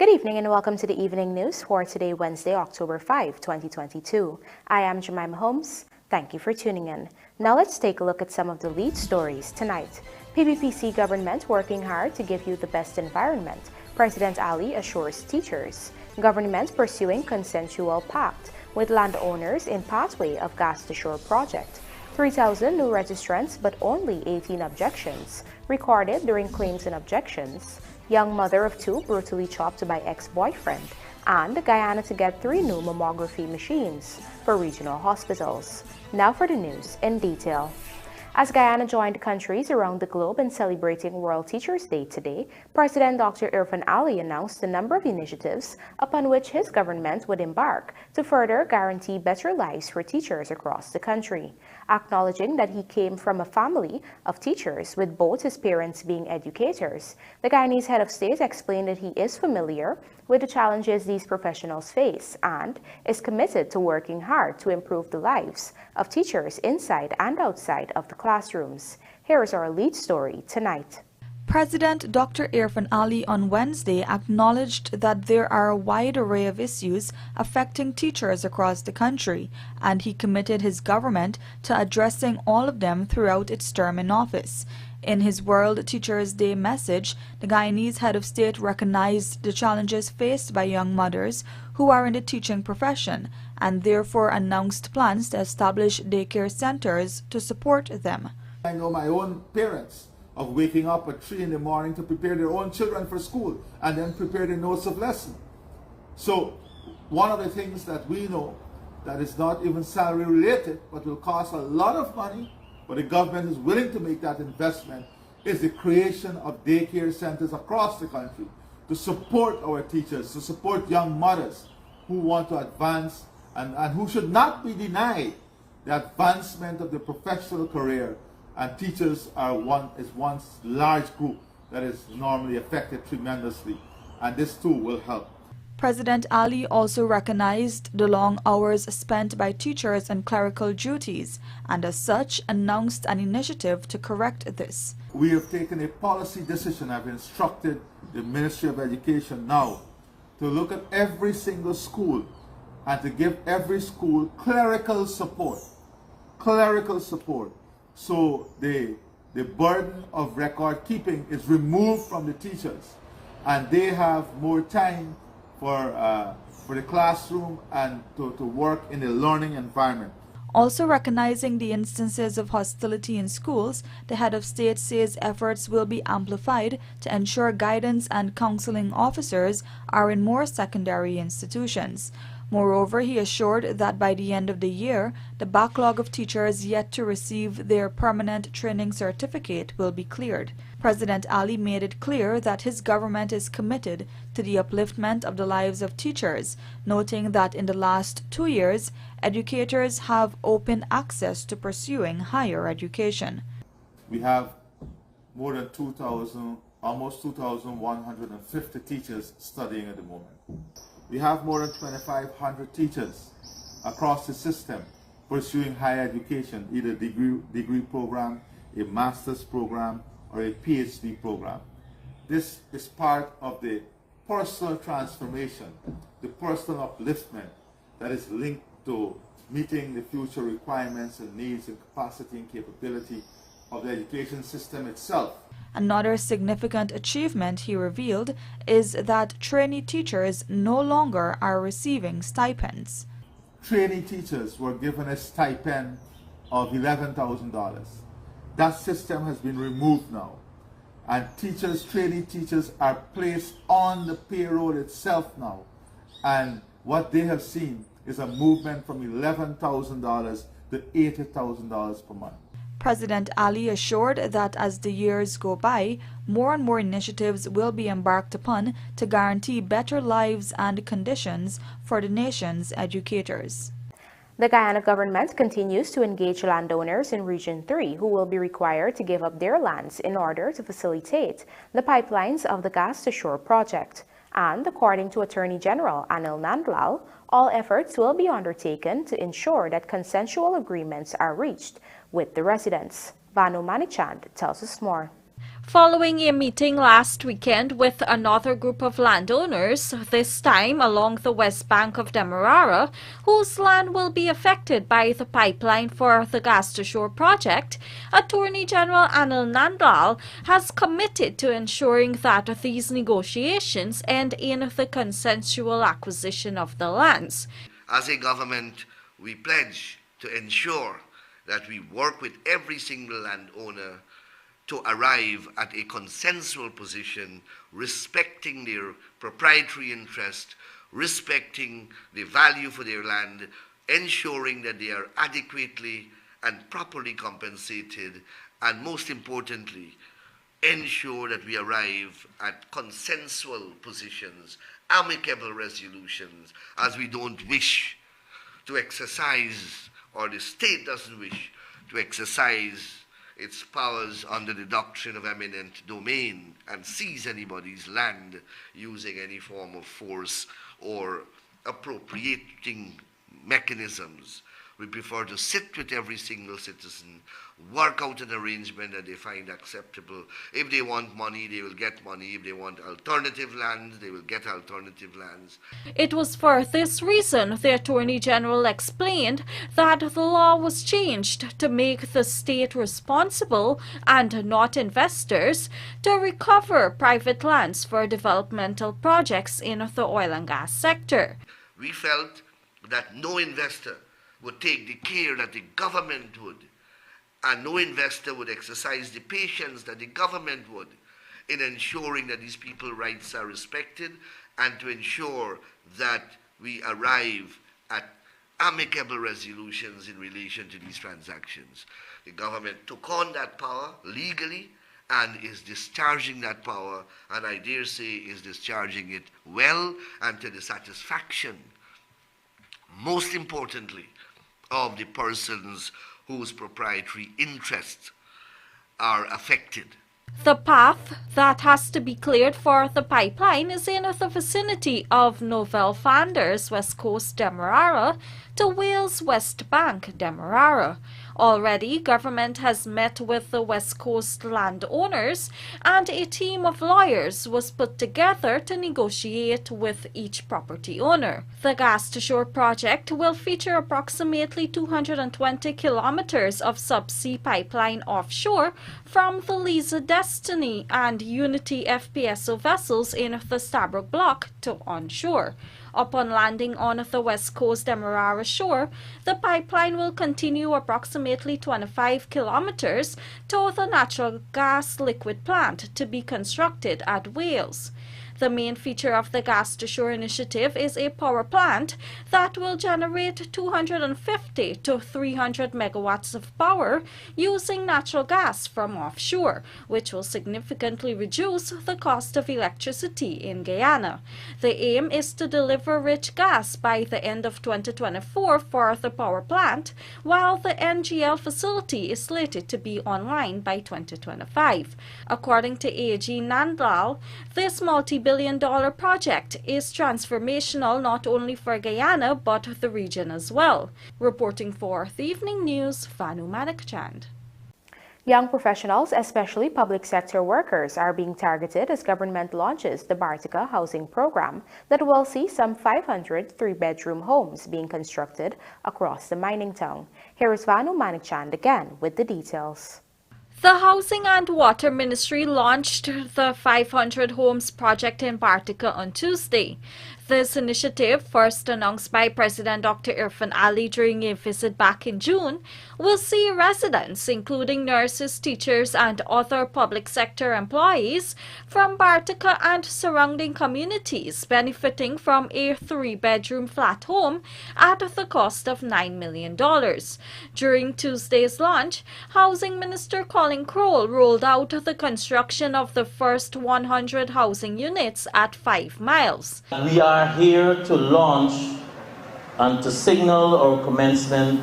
Good evening and welcome to the evening news for today, Wednesday, October 5, 2022. I am Jemima Holmes. Thank you for tuning in. Now let's take a look at some of the lead stories tonight. PBPC government working hard to give you the best environment. President Ali assures teachers. Government pursuing consensual pact with landowners in pathway of gas to shore project. 3,000 new registrants but only 18 objections recorded during claims and objections. Young mother of two brutally chopped by ex-boyfriend, and Guyana to get 3 new mammography machines for regional hospitals. Now for the news in detail. As Guyana joined countries around the globe in celebrating World Teachers' Day today, President Dr. Irfan Ali announced a number of initiatives upon which his government would embark to further guarantee better lives for teachers across the country. Acknowledging that he came from a family of teachers with both his parents being educators, the Guyanese head of state explained that he is familiar with the challenges these professionals face and is committed to working hard to improve the lives of teachers inside and outside of the classrooms. Here is our lead story tonight. President Dr. Irfan Ali on Wednesday acknowledged that there are a wide array of issues affecting teachers across the country, and he committed his government to addressing all of them throughout its term in office. In his World Teachers' Day message, the Guyanese head of state recognized the challenges faced by young mothers who are in the teaching profession and therefore announced plans to establish daycare centers to support them. I know my own parents of waking up at 3 in the morning to prepare their own children for school and then prepare the notes of lesson. So one of the things that we know that is not even salary related but will cost a lot of money, but the government is willing to make that investment, is the creation of daycare centers across the country to support our teachers, to support young mothers who want to advance and who should not be denied the advancement of the professional career. And teachers is one large group that is normally affected tremendously, and this too will help. President Ali also recognized the long hours spent by teachers on clerical duties and as such announced an initiative to correct this. We have taken a policy decision. I've instructed the Ministry of Education now to look at every single school and to give every school clerical support. So the burden of record keeping is removed from the teachers and they have more time for the classroom and to work in a learning environment. Also recognizing the instances of hostility in schools, the head of state says efforts will be amplified to ensure guidance and counseling officers are in more secondary institutions. Moreover, he assured that by the end of the year, the backlog of teachers yet to receive their permanent training certificate will be cleared. President Ali made it clear that his government is committed to the upliftment of the lives of teachers, noting that in the last 2 years, educators have open access to pursuing higher education. We have more than 2,000, almost 2,150 teachers studying at the moment. We have more than 2,500 teachers across the system pursuing higher education, either degree program, a master's program, or a PhD program. This is part of the personal transformation, the personal upliftment that is linked to meeting the future requirements and needs and capacity and capability of the education system itself. Another significant achievement, he revealed, is that trainee teachers no longer are receiving stipends. Trainee teachers were given a stipend of $11,000. That system has been removed now. And trainee teachers are placed on the payroll itself now. And what they have seen is a movement from $11,000 to $80,000 per month. President Ali assured that as the years go by, more and more initiatives will be embarked upon to guarantee better lives and conditions for the nation's educators. The Guyana government continues to engage landowners in Region 3 who will be required to give up their lands in order to facilitate the pipelines of the gas to shore project. And according to Attorney General Anil Nandlal, all efforts will be undertaken to ensure that consensual agreements are reached with the residents. Vanu Manichand tells us more. Following a meeting last weekend with another group of landowners, this time along the west bank of Demerara, whose land will be affected by the pipeline for the Gas-to-Shore project, Attorney General Anil Nandlal has committed to ensuring that these negotiations end in the consensual acquisition of the lands. As a government, we pledge to ensure that we work with every single landowner to arrive at a consensual position, respecting their proprietary interest, respecting the value for their land, ensuring that they are adequately and properly compensated, and most importantly, ensure that we arrive at consensual positions, amicable resolutions, as we don't wish to exercise, or the state doesn't wish to exercise its powers under the doctrine of eminent domain and seize anybody's land using any form of force or appropriating mechanisms. We prefer to sit with every single citizen, work out an arrangement that they find acceptable. If they want money, they will get money. If they want alternative lands, they will get alternative lands. It was for this reason, the Attorney General explained, that the law was changed to make the state responsible, and not investors, to recover private lands for developmental projects in the oil and gas sector. We felt that no investor would take the care that the government would, and no investor would exercise the patience that the government would in ensuring that these people's rights are respected and to ensure that we arrive at amicable resolutions in relation to these transactions. The government took on that power legally and is discharging that power, and I dare say is discharging it well and to the satisfaction, most importantly, of the persons whose proprietary interests are affected. The path that has to be cleared for the pipeline is in the vicinity of Novel Fanders, West Coast Demerara, to Wales West Bank Demerara. Already, government has met with the West Coast landowners, and a team of lawyers was put together to negotiate with each property owner. The Gas-to-Shore project will feature approximately 220 kilometers of subsea pipeline offshore from the Liza Destiny and Unity FPSO vessels in the Stabroek Block to onshore. Upon landing on the west coast Demerara shore, the pipeline will continue approximately 25 kilometers to the natural gas liquid plant to be constructed at Wales. The main feature of the Gas-to-Shore initiative is a power plant that will generate 250 to 300 megawatts of power using natural gas from offshore, which will significantly reduce the cost of electricity in Guyana. The aim is to deliver rich gas by the end of 2024 for the power plant, while the NGL facility is slated to be online by 2025. According to AG Nandlal, this multi-billion-dollar project is transformational not only for Guyana but the region as well. Reporting for the Evening News, Vanu Manakchand. Young professionals, especially public sector workers, are being targeted as government launches the Bartica housing program that will see some 500 three-bedroom homes being constructed across the mining town. Here is Vanu Manakchand again with the details. The Housing and Water Ministry launched the 500 Homes project in Bartica on Tuesday. This initiative, first announced by President Dr. Irfan Ali during a visit back in June, will see residents, including nurses, teachers, and other public sector employees from Bartica and surrounding communities benefiting from a three-bedroom flat home at the cost of $9 million. During Tuesday's launch, Housing Minister Colin Crowell rolled out the construction of the first 100 housing units at 5 miles. We are here to launch and to signal our commencement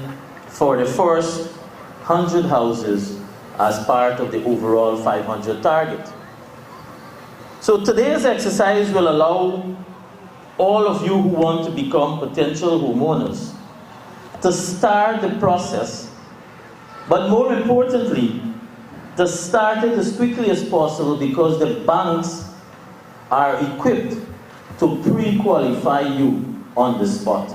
for the first 100 houses as part of the overall 500 target. So today's exercise will allow all of you who want to become potential homeowners to start the process, but more importantly, to start it as quickly as possible because the banks are equipped to pre-qualify you on the spot.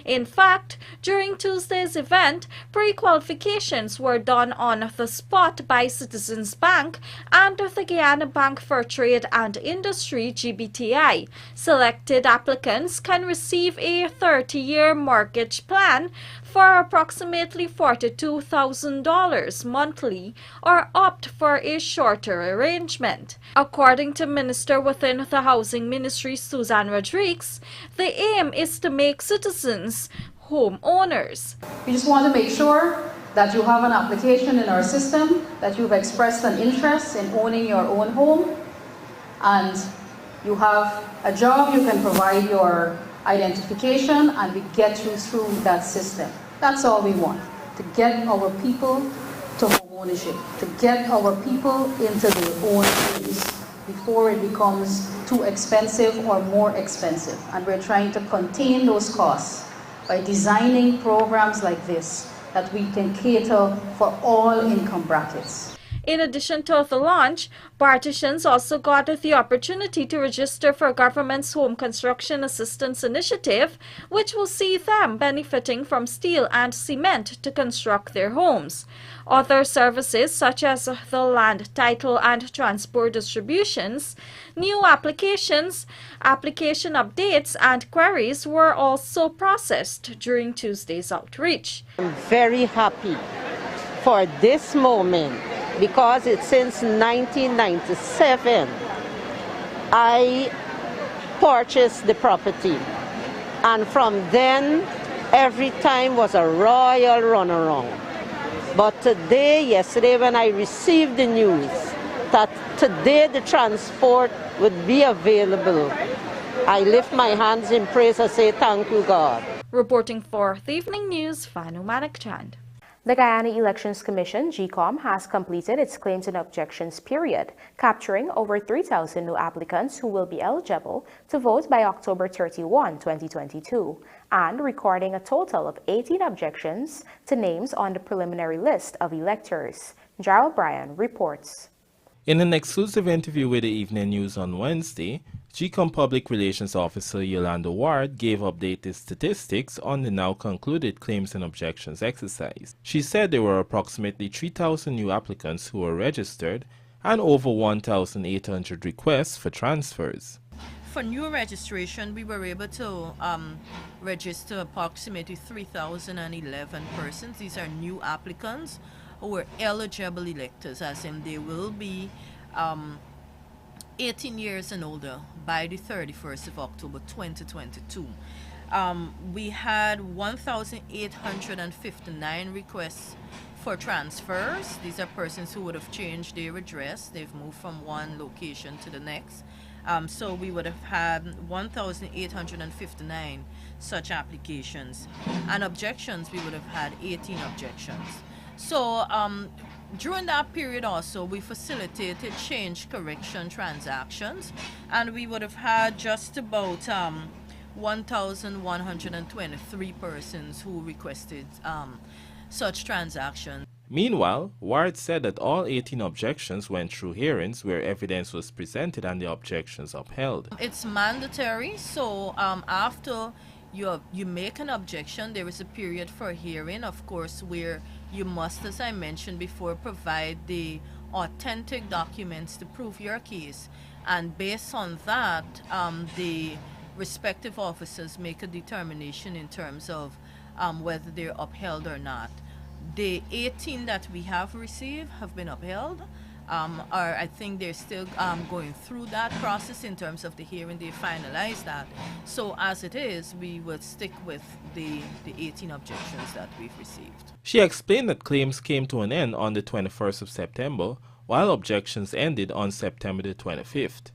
In fact, during Tuesday's event, pre-qualifications were done on the spot by Citizens Bank and the Guyana Bank for Trade and Industry (GBTI). Selected applicants can receive a 30-year mortgage plan for approximately $42,000 monthly or opt for a shorter arrangement. According to Minister within the Housing Ministry Suzanne Rodriguez, the aim is to make citizens homeowners. We just want to make sure that you have an application in our system, that you've expressed an interest in owning your own home, and you have a job, you can provide your identification, and we get you through that system. That's all we want, to get our people to home ownership, to get our people into their own homes before it becomes too expensive or more expensive. And we're trying to contain those costs by designing programs like this that we can cater for all income brackets. In addition to the launch, partitions also got the opportunity to register for government's Home Construction Assistance Initiative, which will see them benefiting from steel and cement to construct their homes. Other services such as the land title and transport distributions, new applications, application updates and queries were also processed during Tuesday's outreach. I'm very happy for this moment, because it's since 1997 I purchased the property, and from then every time was a royal runaround. But yesterday when I received the news that today the transport would be available, I lift my hands in praise and say thank you, God. Reporting for the Evening News, Vanu Manikchand. The Guyana Elections Commission, GCOM, has completed its claims and objections period, capturing over 3,000 new applicants who will be eligible to vote by October 31, 2022, and recording a total of 18 objections to names on the preliminary list of electors. Gerald Bryan reports. In an exclusive interview with the Evening News on Wednesday, GCOM Public Relations Officer Yolanda Ward gave updated statistics on the now concluded claims and objections exercise. She said there were approximately 3,000 new applicants who were registered and over 1,800 requests for transfers. For new registration, we were able to register approximately 3,011 persons. These are new applicants who were eligible electors, as in they will be 18 years and older by the 31st of October 2022. We had 1,859 requests for transfers. These are persons who would have changed their address. They've moved from one location to the next. So we would have had 1,859 such applications. And objections, we would have had 18 objections. So during that period also, we facilitated change correction transactions, and we would have had just about 1,123 persons who requested such transactions. Meanwhile, Ward said that all 18 objections went through hearings where evidence was presented and the objections upheld. It's mandatory, so after you make an objection, there is a period for hearing, of course, where you must, as I mentioned before, provide the authentic documents to prove your case. And based on that, the respective officers make a determination in terms of whether they're upheld or not. The 18 that we have received have been upheld. I think they're still going through that process in terms of the hearing. They finalize that. So as it is, we would stick with the 18 objections that we've received. She explained that claims came to an end on the 21st of September, while objections ended on September the 25th.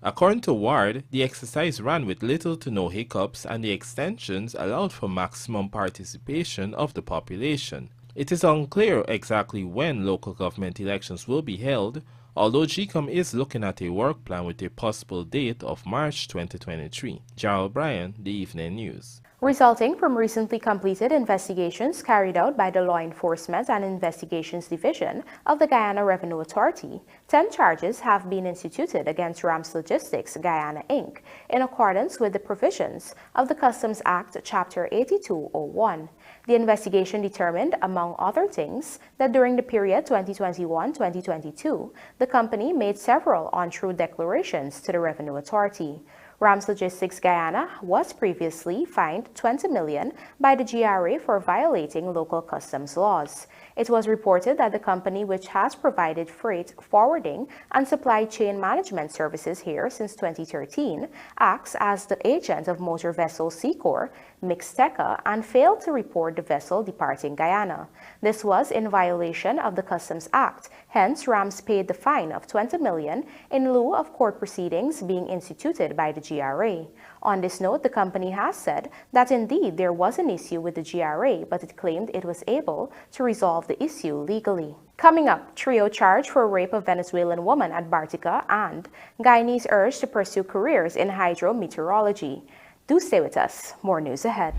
According to Ward, the exercise ran with little to no hiccups and the extensions allowed for maximum participation of the population. It is unclear exactly when local government elections will be held, although GCOM is looking at a work plan with a possible date of March 2023. Gerald Bryan, The Evening News. Resulting from recently completed investigations carried out by the Law Enforcement and Investigations Division of the Guyana Revenue Authority, 10 charges have been instituted against Rams Logistics Guyana Inc. in accordance with the provisions of the Customs Act Chapter 8201. The investigation determined, among other things, that during the period 2021-2022, the company made several untrue declarations to the Revenue Authority. Rams Logistics Guyana was previously fined $20 million by the GRA for violating local customs laws. It was reported that the company, which has provided freight forwarding and supply chain management services here since 2013, acts as the agent of motor vessel Secor, Mixteca, and failed to report the vessel departing Guyana. This was in violation of the Customs Act. Hence, Rams paid the fine of $20 million in lieu of court proceedings being instituted by the GRA. On this note, the company has said that indeed there was an issue with the GRA, but it claimed it was able to resolve the issue legally. Coming up, trio charged for rape of Venezuelan woman at Bartica, and Guyanese urged to pursue careers in hydro-meteorology. Do stay with us. More news ahead.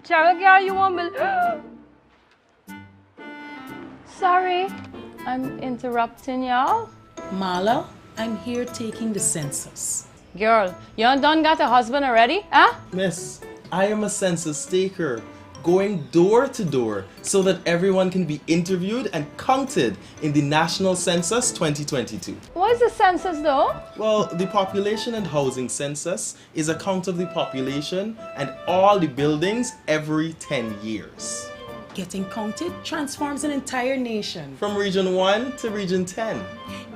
Cheryl, girl, you want me? Sorry, I'm interrupting y'all. Marla, I'm here taking the census. Girl, you done got a husband already, huh? Miss, I am a census taker, going door to door so that everyone can be interviewed and counted in the National Census 2022. What is the census though? Well, the Population and Housing Census is a count of the population and all the buildings every 10 years. Getting counted transforms an entire nation. From Region 1 to Region 10.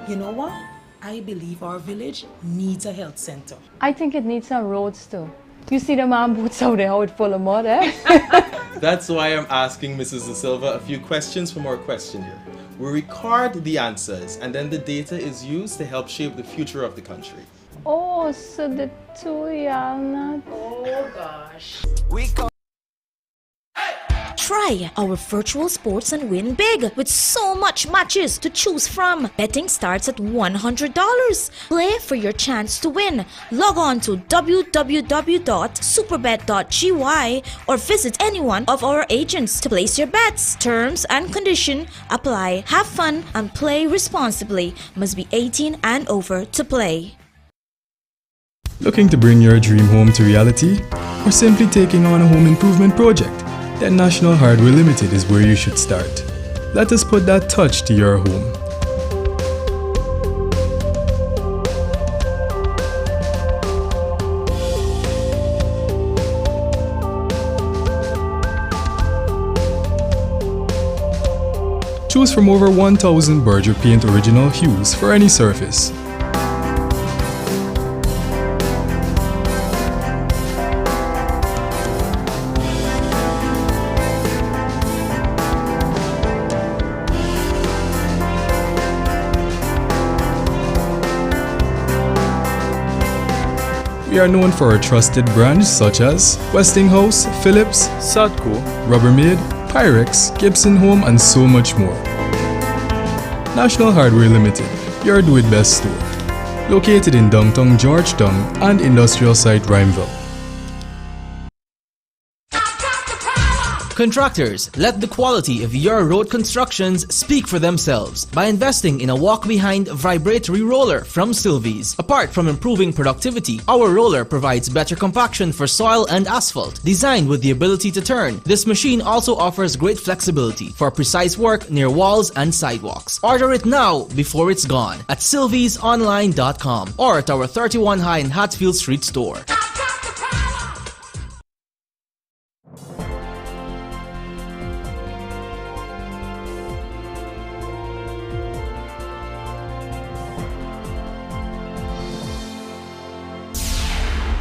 You know what? I believe our village needs a health center. I think it needs some roads too. You see the man boots out there, how it's full of mud, eh? That's why I'm asking Mrs. De Silva a few questions from our questionnaire. We record the answers and then the data is used to help shape the future of the country. Oh, so the two y'all not... Oh gosh. Try our virtual sports and win big with so much matches to choose from. Betting starts at $100. Play for your chance to win. Log on to www.superbet.gy or visit any one of our agents to place your bets. Terms and conditions apply. Have fun and play responsibly. Must be 18 and over to play. Looking to bring your dream home to reality? Or simply taking on a home improvement project? Then National Hardware Limited is where you should start. Let us put that touch to your home. Choose from over 1,000 Berger Paint original hues for any surface. We are known for our trusted brands such as Westinghouse, Philips, Sadco, Rubbermaid, Pyrex, Gibson Home, and so much more. National Hardware Limited, your do-it-best store. Located in downtown Georgetown and industrial site Rhymeville. Contractors, let the quality of your road constructions speak for themselves by investing in a walk-behind vibratory roller from Sylvies. Apart from improving productivity, our roller provides better compaction for soil and asphalt. Designed with the ability to turn, this machine also offers great flexibility for precise work near walls and sidewalks. Order it now before it's gone at sylviesonline.com or at our 31 High in Hatfield Street store.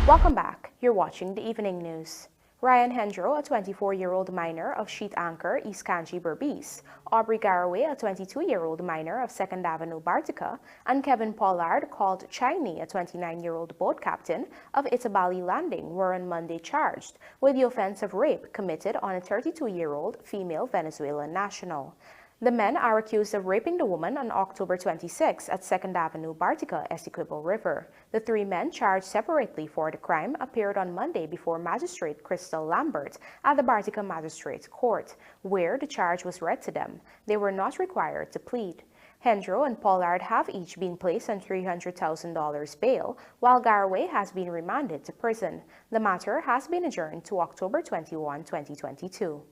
Welcome back. You're watching the Evening News. Ryan Hendro, a 24-year-old miner of Sheet Anchor, East Kanji, Berbice, Aubrey Garraway, a 22-year-old miner of 2nd Avenue, Bartica, and Kevin Pollard, called Chiney, a 29-year-old boat captain of Itabali Landing, were on Monday charged with the offense of rape committed on a 32-year-old female Venezuelan national. The men are accused of raping the woman on October 26 at 2nd Avenue, Bartica, Essequibo River. The three men, charged separately for the crime, appeared on Monday before Magistrate Crystal Lambert at the Bartica Magistrates Court, where the charge was read to them. They were not required to plead. Hendro and Pollard have each been placed on $300,000 bail, while Garraway has been remanded to prison. The matter has been adjourned to October 21, 2022.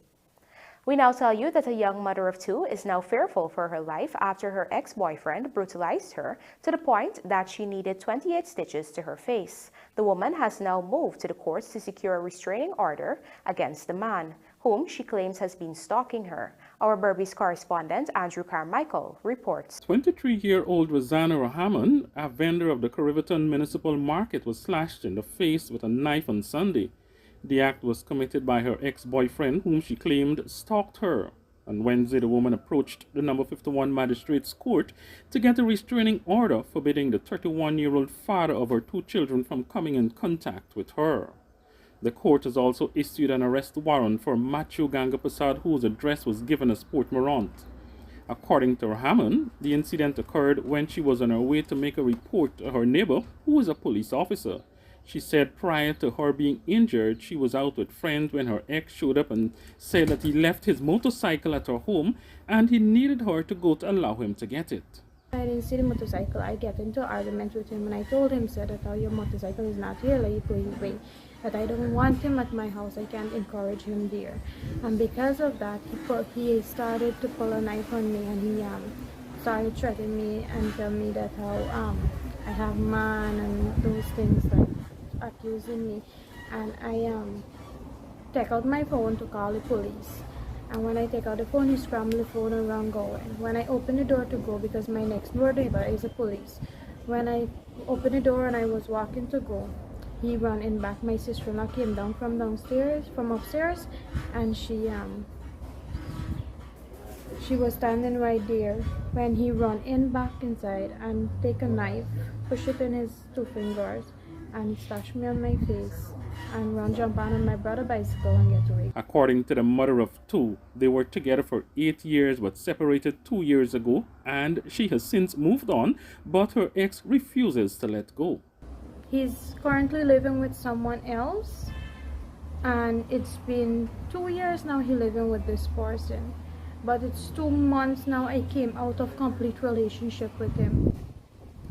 We now tell you that a young mother of two is now fearful for her life after her ex-boyfriend brutalized her to the point that she needed 28 stitches to her face. The woman has now moved to the courts to secure a restraining order against the man, whom she claims has been stalking her. Our Berbice correspondent Andrew Carmichael reports. 23-year-old Rosanna Rahaman, a vendor of the Cariveton Municipal Market, was slashed in the face with a knife on Sunday. The act was committed by her ex-boyfriend, whom she claimed stalked her. On Wednesday, the woman approached the number 51 Magistrates Court to get a restraining order forbidding the 31-year-old father of her two children from coming in contact with her. The court has also issued an arrest warrant for Matthew Ganga Prasad, whose address was given as Port Morant. According to Rahaman, the incident occurred when she was on her way to make a report to her neighbor, who was a police officer. She said prior to her being injured, she was out with friends when her ex showed up and said that he left his motorcycle at her home and he needed her to go to allow him to get it. I didn't see the motorcycle. I get into an argument with him and I told him, said that your motorcycle is not here, like you're going away. That I don't want him at my house, I can't encourage him there. And because of that, he started to pull a knife on me and he started threatening me and tell me that how I have man and those things that accusing me. And I take out my phone to call the police. And when I take out the phone, he scrambled the phone around going. When I opened the door to go, because my next door neighbor is a police, when I opened the door and I was walking to go, he ran in back. My sister-in-law came down from upstairs, and she was standing right there when he ran in back inside and take a knife, push it in his two fingers, and he slashed me on my face and jump on my brother's bicycle and get away. According to the mother of two, they were together for 8 years but separated 2 years ago, and she has since moved on, but her ex refuses to let go. He's currently living with someone else, and it's been 2 years now he living with this person. But it's 2 months now I came out of complete relationship with him.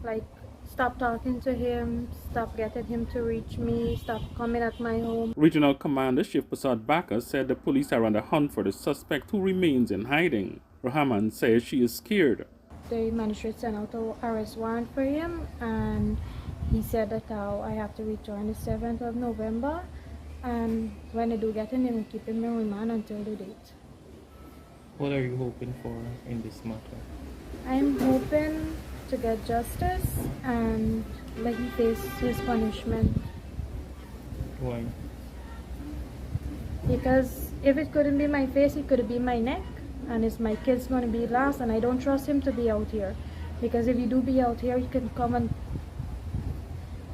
Like, stop talking to him, stop getting him to reach me, stop coming at my home. Regional Commander Shiv Prasad Baka said the police are on the hunt for the suspect who remains in hiding. Rahaman says she is scared. The magistrate sent out an arrest warrant for him, and he said that I have to return the 7th of November, and when I do get him, they will keep him in remand until the date. What are you hoping for in this matter? I'm hoping to get justice and let him face his punishment. Why? Because if it couldn't be my face, it could be my neck, and it's my kid's going to be last, and I don't trust him to be out here. Because if you do be out here, you can come and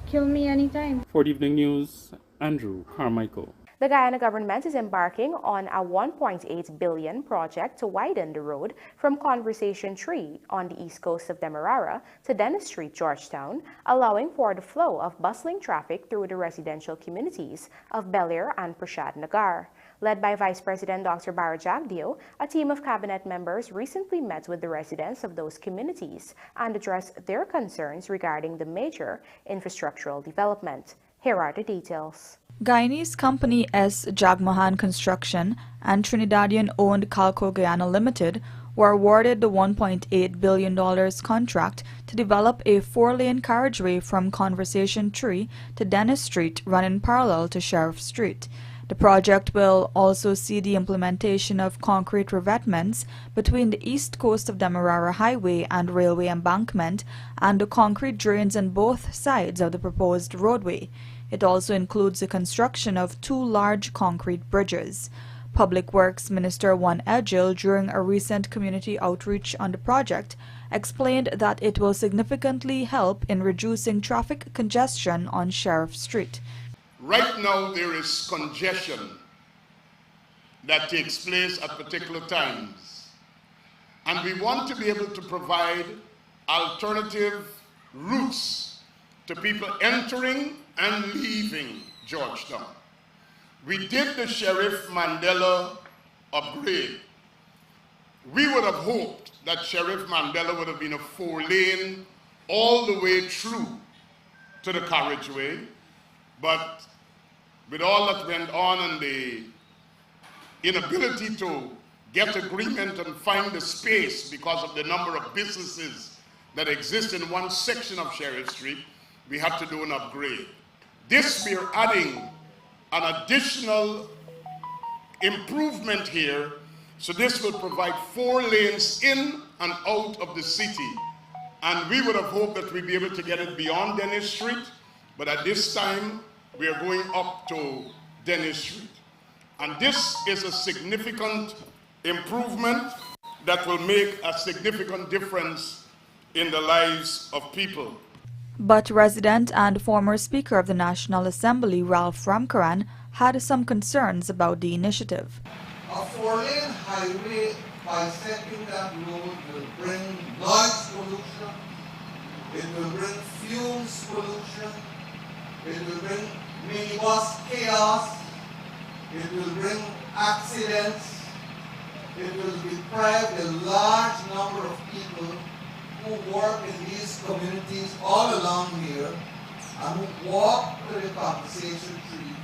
kill me anytime. For the Evening News, Andrew Carmichael. The Guyana government is embarking on a $1.8 billion project to widen the road from Conversation Tree on the east coast of Demerara to Dennis Street, Georgetown, allowing for the flow of bustling traffic through the residential communities of Bel Air and Prashad Nagar. Led by Vice President Dr. Bara Jagdeo, a team of cabinet members recently met with the residents of those communities and addressed their concerns regarding the major infrastructural development. Here are the details. Guyanese company S. Jagmohan Construction and Trinidadian-owned Calco Guyana Limited were awarded the $1.8 billion contract to develop a 4-lane carriageway from Conversation Tree to Dennis Street running parallel to Sheriff Street. The project will also see the implementation of concrete revetments between the east coast of Demerara Highway and railway embankment and the concrete drains on both sides of the proposed roadway. It also includes the construction of 2 large concrete bridges. Public Works Minister Juan Edgil, during a recent community outreach on the project, explained that it will significantly help in reducing traffic congestion on Sheriff Street. Right now there is congestion that takes place at particular times, and we want to be able to provide alternative routes to people entering and leaving Georgetown. We did the Sheriff Mandela upgrade. We would have hoped that Sheriff Mandela would have been a 4-lane all the way through to the carriageway, but with all that went on and the inability to get agreement and find the space because of the number of businesses that exist in one section of Sheriff Street, we had to do an upgrade. This, we are adding an additional improvement here, so this will provide 4 lanes in and out of the city. And we would have hoped that we'd be able to get it beyond Dennis Street, but at this time, we are going up to Dennis Street. And this is a significant improvement that will make a significant difference in the lives of people. But resident and former Speaker of the National Assembly, Ralph Ramkaran, had some concerns about the initiative. A 4-lane highway bisecting that road will bring noise pollution, it will bring fumes pollution, it will bring minibus chaos, it will bring accidents, it will deprive a large number of people who work in these communities all along here and who walk to the compensation tree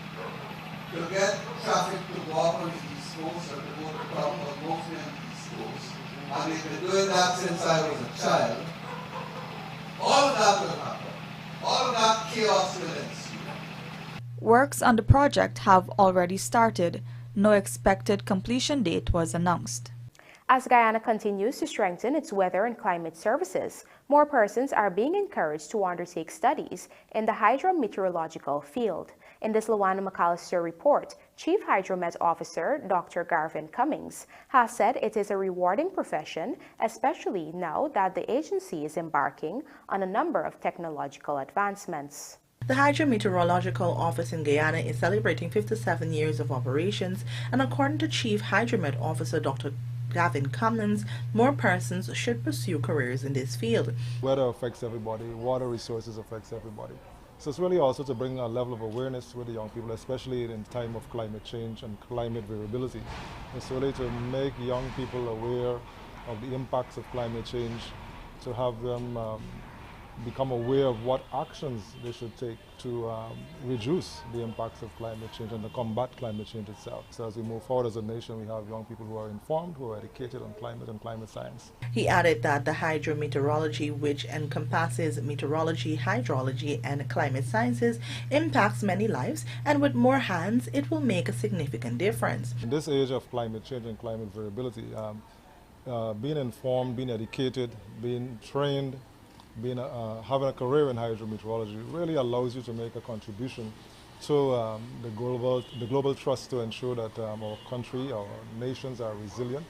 to get traffic to walk on the East Coast or to go to town, but mostly on the East Coast. And they've been doing that since I was a child. All of that will happen. All of that chaos will ensue. Works on the project have already started. No expected completion date was announced. As Guyana continues to strengthen its weather and climate services, more persons are being encouraged to undertake studies in the hydro-meteorological field. In this Luana McAllister report, Chief Hydromet Officer Dr. Garvin Cummings has said it is a rewarding profession, especially now that the agency is embarking on a number of technological advancements. The Hydro-meteorological Office in Guyana is celebrating 57 years of operations, and according to Chief Hydromet Officer Dr. Gavin Cummings, more persons should pursue careers in this field. Weather affects everybody, water resources affects everybody. So it's really also to bring a level of awareness with the young people, especially in time of climate change and climate variability. It's really to make young people aware of the impacts of climate change, to have them become aware of what actions they should take to reduce the impacts of climate change and to combat climate change itself. So as we move forward as a nation, we have young people who are informed, who are educated on climate and climate science. He added that the hydrometeorology, which encompasses meteorology, hydrology, and climate sciences, impacts many lives, and with more hands, it will make a significant difference. In this age of climate change and climate variability, being informed, being educated, being trained, having a career in hydrometeorology really allows you to make a contribution to the global trust to ensure that our country, our nations are resilient.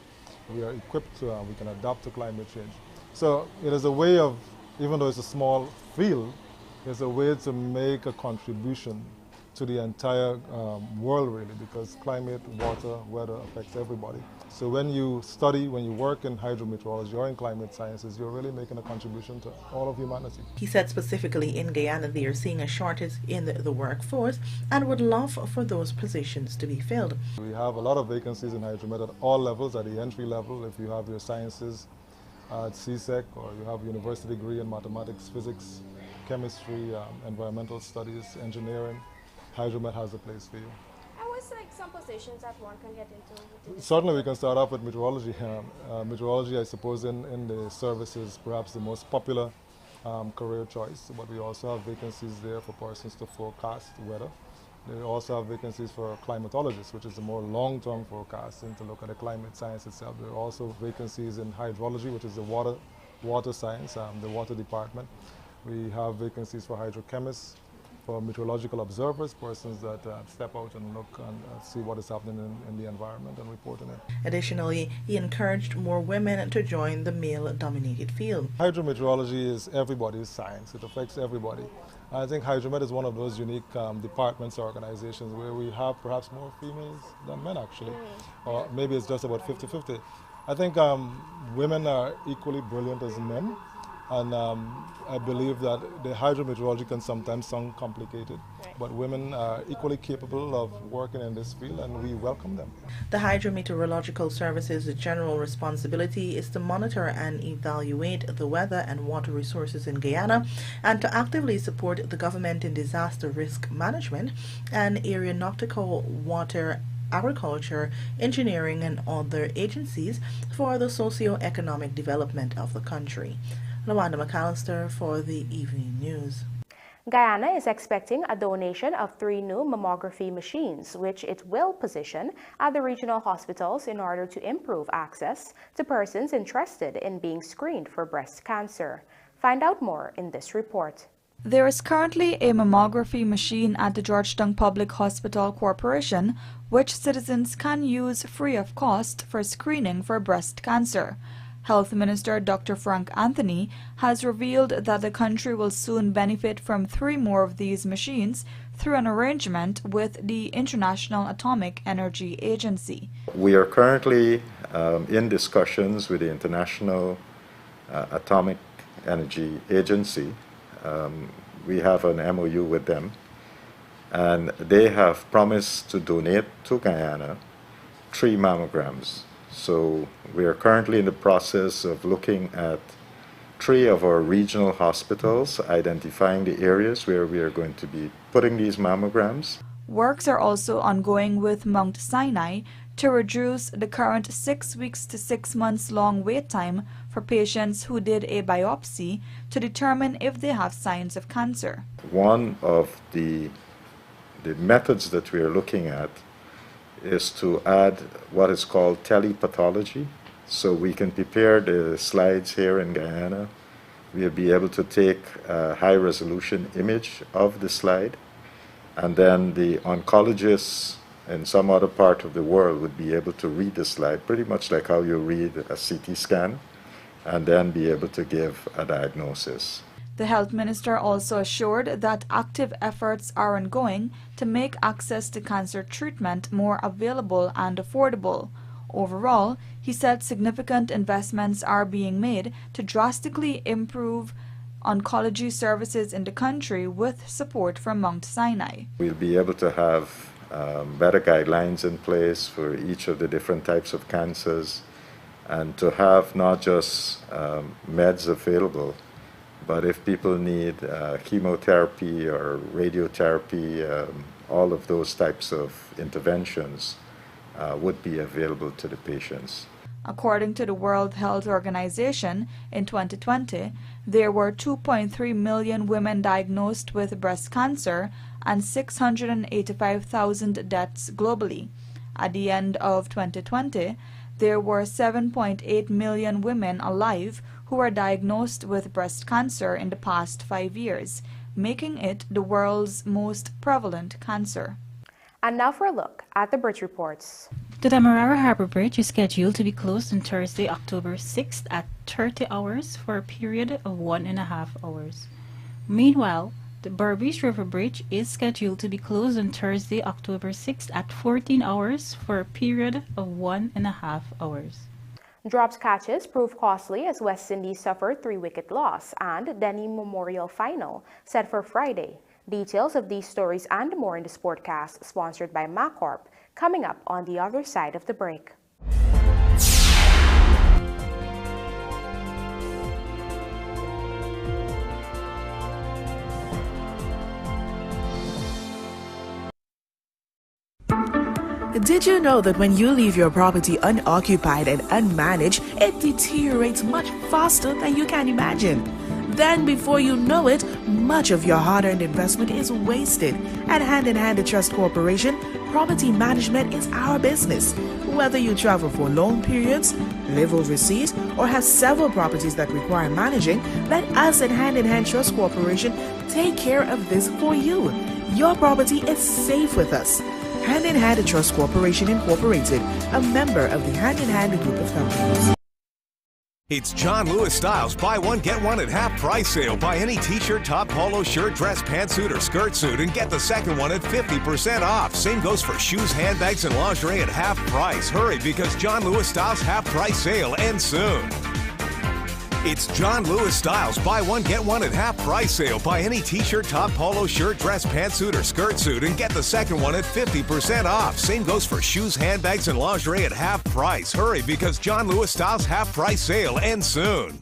We are equipped to, we can adapt to climate change. So it is a way of, even though it's a small field, it's a way to make a contribution to the entire world really, because climate, water, weather affects everybody. So when you study, when you work in hydrometeorology or in climate sciences, you're really making a contribution to all of humanity. He said specifically in Guyana they are seeing a shortage in the workforce and would love for those positions to be filled. We have a lot of vacancies in hydromet at all levels, at the entry level, if you have your sciences at CSEC or you have a university degree in mathematics, physics, chemistry, environmental studies, engineering, hydromet has a place for you. Like some positions that one can get into? Certainly we can start off with meteorology. Meteorology, I suppose, in the service is perhaps the most popular career choice, but we also have vacancies there for persons to forecast weather. They also have vacancies for climatologists, which is a more long-term forecasting to look at the climate science itself. There are also vacancies in hydrology, which is the water science, the water department. We have vacancies for hydrochemists, for meteorological observers, persons that step out and look and see what is happening in the environment and report on it. Additionally, he encouraged more women to join the male-dominated field. Hydrometeorology is everybody's science. It affects everybody. I think Hydromet is one of those unique departments or organizations where we have perhaps more females than men, actually. Or maybe it's just about 50-50. I think women are equally brilliant as men. And I believe that the hydrometeorology can sometimes sound complicated, but women are equally capable of working in this field, and we welcome them. The Hydro-Meteorological Service's general responsibility is to monitor and evaluate the weather and water resources in Guyana, and to actively support the government in disaster risk management and aeronautical, water, agriculture, engineering, and other agencies for the socio-economic development of the country. Lawanda McAllister for the Evening News. Guyana is expecting a donation of 3 new mammography machines, which it will position at the regional hospitals in order to improve access to persons interested in being screened for breast cancer. Find out more in this report. There is currently a mammography machine at the Georgetown Public Hospital Corporation, which citizens can use free of cost for screening for breast cancer. Health Minister Dr. Frank Anthony has revealed that the country will soon benefit from 3 more of these machines through an arrangement with the International Atomic Energy Agency. We are currently in discussions with the International Atomic Energy Agency. We have an MOU with them, and they have promised to donate to Guyana 3 mammograms. So we are currently in the process of looking at 3 of our regional hospitals, identifying the areas where we are going to be putting these mammograms. Works are also ongoing with Mount Sinai to reduce the current 6 weeks to 6 months long wait time for patients who did a biopsy to determine if they have signs of cancer. One of the methods that we are looking at is to add what is called telepathology. So we can prepare the slides here in Guyana. We'll be able to take a high-resolution image of the slide, and then the oncologists in some other part of the world would be able to read the slide, pretty much like how you read a CT scan, and then be able to give a diagnosis. The health minister also assured that active efforts are ongoing to make access to cancer treatment more available and affordable. Overall, he said significant investments are being made to drastically improve oncology services in the country with support from Mount Sinai. We'll be able to have better guidelines in place for each of the different types of cancers, and to have not just meds available, but if people need chemotherapy or radiotherapy, all of those types of interventions would be available to the patients. According to the World Health Organization, in 2020, there were 2.3 million women diagnosed with breast cancer and 685,000 deaths globally. At the end of 2020, there were 7.8 million women alive who were diagnosed with breast cancer in the past 5 years, making it the world's most prevalent cancer. And now for a look at the bridge reports. The Demerara Harbor Bridge is scheduled to be closed on Thursday, October 6th at 30 hours for a period of 1.5 hours. Meanwhile, the Berbice River Bridge is scheduled to be closed on Thursday, October 6th at 14 hours for a period of 1.5 hours. Dropped catches proved costly as West Indies suffered 3-wicket loss, and Denny Memorial Final set for Friday. Details of these stories and more in the Sportcast, sponsored by MacCorp, coming up on the other side of the break. Did you know that when you leave your property unoccupied and unmanaged, it deteriorates much faster than you can imagine? Then before you know it, much of your hard-earned investment is wasted. At Hand in Hand Trust Corporation, property management is our business. Whether you travel for long periods, live overseas, or have several properties that require managing, let us at Hand in Hand Trust Corporation take care of this for you. Your property is safe with us. Hand in Hand Trust Corporation Incorporated, a member of the Hand in Hand Group of Companies. It's John Lewis Styles buy one get one at half price sale. Buy any t-shirt, top, polo shirt, dress, pantsuit, or skirt suit and get the second one at 50% off. Same goes for shoes, handbags, and lingerie at half price. Hurry, because John Lewis Styles half price sale ends soon. It's John Lewis Styles buy one get one at half price sale. Buy any t-shirt, top, polo shirt, dress, pantsuit, or skirt suit and get the second one at 50% off. Same goes for shoes, handbags, and lingerie at half price. Hurry, because John Lewis Styles half price sale ends soon.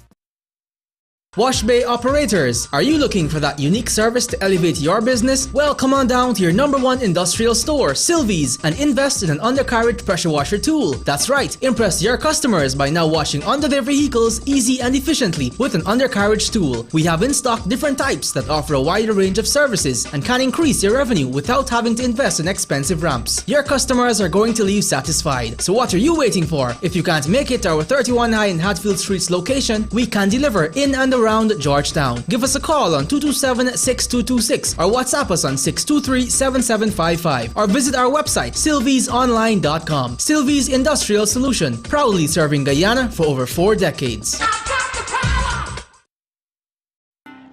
Wash bay operators, are you looking for that unique service to elevate your business? Well, come on down to your #1 industrial store, Sylvie's, and invest in an undercarriage pressure washer tool. That's right, impress your customers by now washing under their vehicles easy and efficiently with an undercarriage tool. We have in stock different types that offer a wider range of services and can increase your revenue without having to invest in expensive ramps. Your customers are going to leave satisfied. So what are you waiting for? If you can't make it to our 31 High and Hatfield Streets location, we can deliver in and around Georgetown. Give us a call on 227-6226 or WhatsApp us on 623-7755 or visit our website sylviesonline.com. Sylvie's Industrial Solution, proudly serving Guyana for over 4 decades.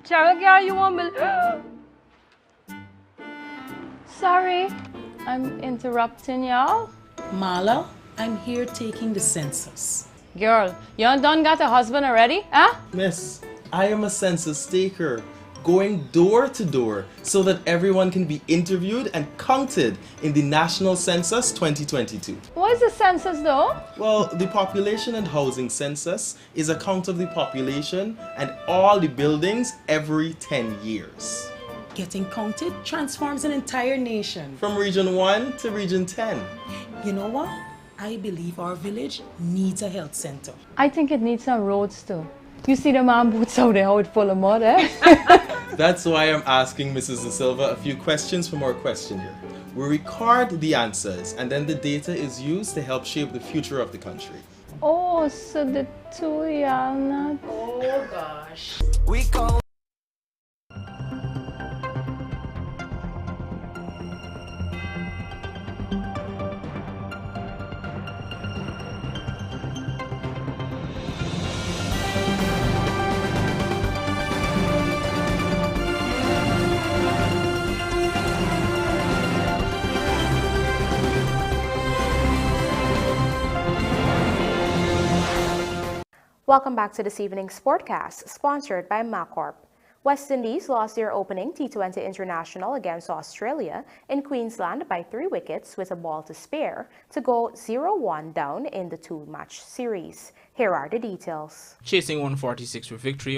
Cheryl, girl, you want me? Sorry, I'm interrupting y'all. Marla, I'm here taking the census. Girl, you done got a husband already, huh? Miss, I am a census taker, going door to door so that everyone can be interviewed and counted in the National Census 2022. What is the census though? Well, the Population and Housing Census is a count of the population and all the buildings every 10 years. Getting counted transforms an entire nation. From Region 1 to Region 10. You know what? I believe our village needs a health center. I think it needs some roads too. You see the man boots out there, how it's full of mud, eh? That's why I'm asking Mrs. Da Silva a few questions from our questionnaire. We record the answers and then the data is used to help shape the future of the country. Oh, so the two y'all not... Oh gosh. We call Welcome back to this evening's Sportcast, sponsored by MACORP. West Indies lost their opening T20 International against Australia in Queensland by 3 wickets with a ball to spare to go 0-1 down in the 2-match series. Here are the details. Chasing 146 for victory,